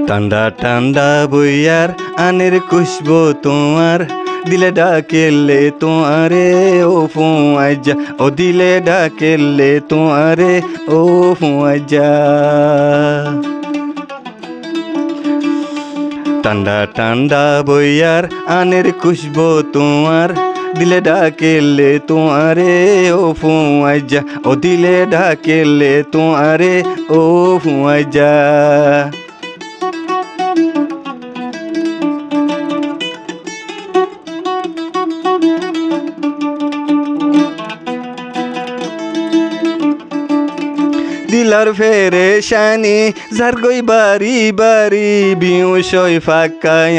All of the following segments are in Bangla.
ঠান্ডা ঠান্ডা বইয়ার আনের খুশবো তোমার দিলে ডাকেলে তোমারে ও ফুয়াইজা ও দিলে ডাকেলে তোমারে ও ফুয়াইজা ঠান্ডা ঠান্ডা বইয়ার আনের খুশবো তোমার দিলে ডাকেলে তোমারে ও ফুয়াইজা ও দিলে ডাকেলে তোমারে ও ফুয়াইজা দিলার ফেরেশানি যার গই বাড়ি বাড়ি বিউষয় ফাঁকায়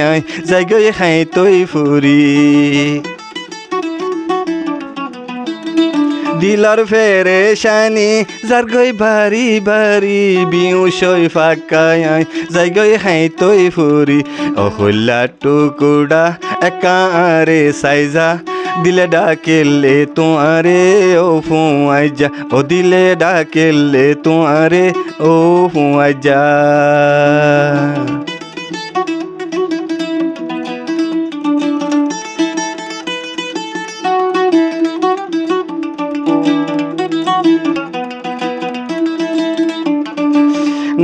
যাই গই খাই তৈ ফুরি দিলার ফেরেশানি যার গই বাড়ি বাড়ি বিউষয় ফাঁকায় যাই গই খাই তৈ ফুরি অহল্লা টুকুডা একারে সাইজা দিলে ডাকেলে তোমারে ও ফুয়াইজা ও দিলে ডাকেলে তোমারে ও ফুয়াইজা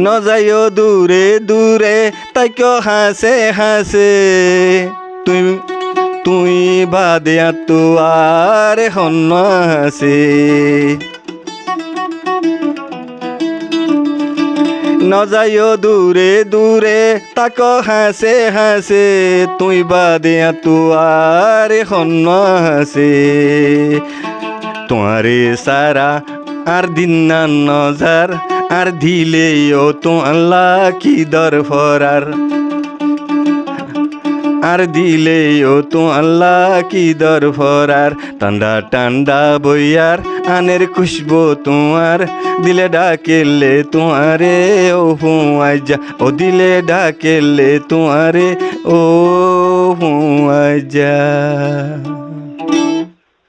ন যাইও দূরে দূরে তাই কেউ হাসে হাসে তুই বাদে তো আর হন্য হাসে ন যাইও দূরে দূরে তাক হাসে হাসে তুই বাদে তো আর হন্য হাসে তোমারে সারা আর দিন না নজার আর দিলেও তো আল্লাহ কি দরফরার আর দিলেও তো আল্লাহ কি দরফরার ঠান্ডা ঠান্ডা বইয়ার আনের খুশবো তোমার দিলে ডাকেলে তোমারে ও ফুয়াইজা ও দিলে ডাকেলে তোমারে ও ফুয়াইজা